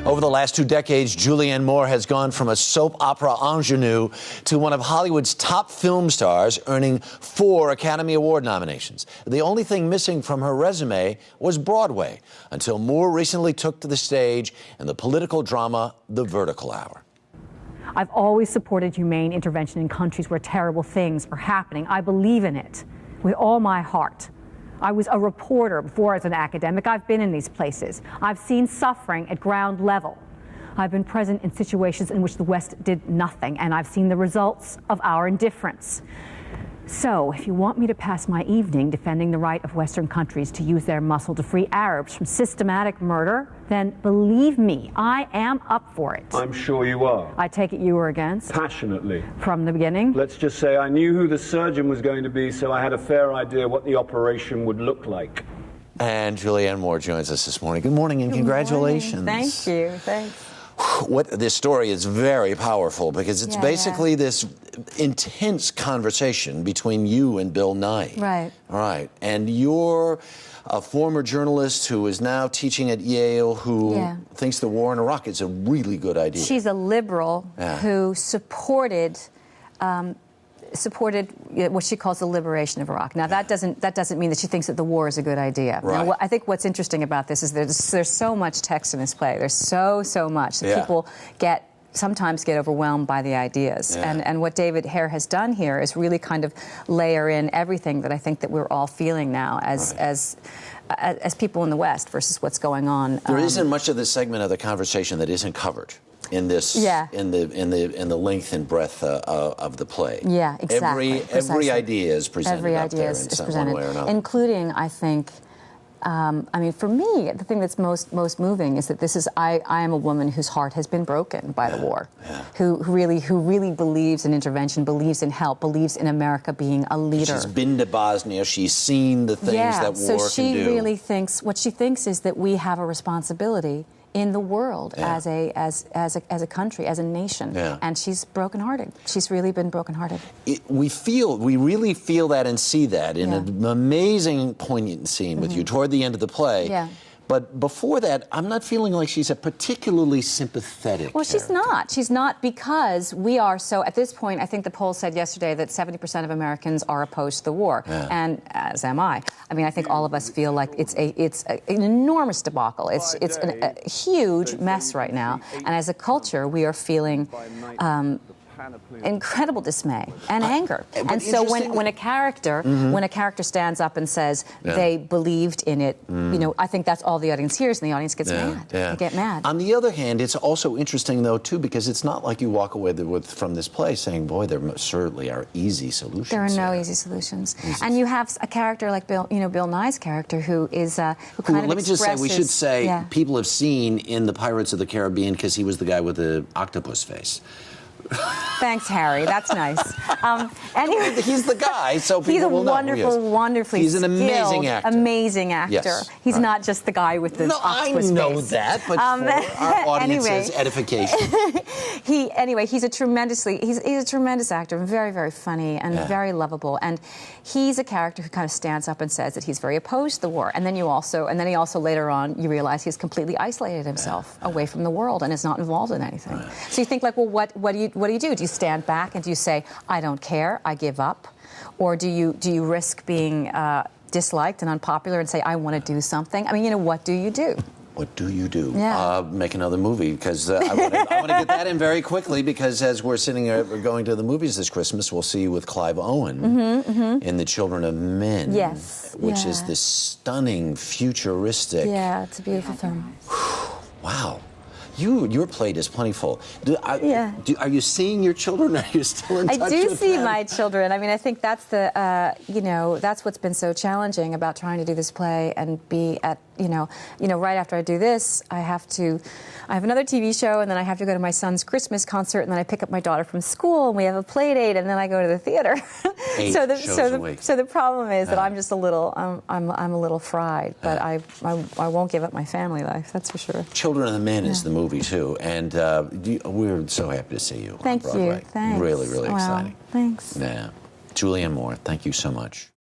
Over the last 2 decades, Julianne Moore has gone from a soap opera ingenue to one of Hollywood's top film stars, earning 4 Academy Award nominations. The only thing missing from her resume was Broadway, until Moore recently took to the stage in the political drama The Vertical Hour. I've always supported humane intervention in countries where terrible things are happening. I believe in it with all my heart. I was a reporter before I was an academic. I've been in these places. I've seen suffering at ground level. I've been present in situations in which the West did nothing, and I've seen the results of our indifference. So, if you want me to pass my evening defending the right of Western countries to use their muscle to free Arabs from systematic murder, then believe me, I am up for it. I'm sure you are. I take it you were against? Passionately. From the beginning? Let's just say I knew who the surgeon was going to be, so I had a fair idea what the operation would look like. And Julianne Moore joins us this morning. Good morning and congratulations. Morning. Thank you. Thanks. This story is very powerful because it's basically this intense conversation between you and Bill Nye. Right. All right. And you're a former journalist who is now teaching at Yale who thinks the war in Iraq is a really good idea. She's a liberal who supported what she calls the liberation of Iraq. Now, that doesn't mean that she thinks that the war is a good idea. Right. Now, I think what's interesting about this is there's so much text in this play. There's so much that people sometimes get overwhelmed by the ideas. And what David Hare has done here is really kind of layer in everything that I think that we're all feeling now as people in the West versus what's going on. There isn't much of this segment of the conversation that isn't covered in this in the length and breadth of the play. Yeah, exactly. Every idea is presented. Every idea is presented, one way or another. Including, I think, I mean, for me, the thing that's most moving is that I am a woman whose heart has been broken by the war, who really believes in intervention, believes in help, believes in America being a leader. She's been to Bosnia. She's seen the things that war can do. So she really thinks, what she thinks is that we have a responsibility in the world as a country, as a nation, and she's brokenhearted. She's really been brokenhearted. We really feel that and see that in an amazing, poignant scene with you toward the end of the play. Yeah. But before that, I'm not feeling like she's a particularly sympathetic character. She's not. She's not, because we are so, at this point, I think the poll said yesterday that 70% of Americans are opposed to the war, and as am I. I mean, I think all of us feel like it's an enormous debacle. It's a huge mess right now, and as a culture, we are feeling incredible dismay and anger. And so when a character stands up and says they believed in it, you know, I think that's all the audience hears, and the audience gets mad. They get mad. On the other hand, it's also interesting, though, too, because it's not like you walk away from this play saying, boy, there certainly are easy solutions. There are no easy solutions. And you have a character like Bill Nye's character, who is who kind of let me just say, we should say, people have seen in the Pirates of the Caribbean, because he was the guy with the octopus face. Thanks, Harry. That's nice. Anyway, he's the guy, so people will know. He's a wonderfully He's an amazing actor. Amazing actor. Yes. He's not just the guy with the octopus face. I know that, but for our audience's edification. He's a tremendous actor, very, very funny and very lovable. And he's a character who kind of stands up and says that he's very opposed to the war. And then he also later on, you realize he's completely isolated himself away from the world and is not involved in anything. So you think, like, well, what do you do? Do you stand back and do you say, I don't care, I give up? Or do you risk being disliked and unpopular and say, I want to do something? I mean, you know, what do you do? What do you do? Yeah. Make another movie, because I want to get that in very quickly, because as we're we're going to the movies this Christmas, we'll see you with Clive Owen in The Children of Men. Yes. Which is this stunning, futuristic... Yeah, it's a beautiful film. Wow. Your plate is plentiful. Are you seeing your children? Are you still in touch with them? I do see my children. I mean, I think that's that's what's been so challenging about trying to do this play and be at, right after I do this, I have another TV show, and then I have to go to my son's Christmas concert, and then I pick up my daughter from school, and we have a play date, and then I go to the theater. So the problem is that I'm just a little, I'm a little fried, but I won't give up my family life, that's for sure. Children of the Men is the movie too, and we're so happy to see you on Broadway. Thank you. Thanks. Really, really exciting. Thanks. Yeah. Julianne Moore, thank you so much.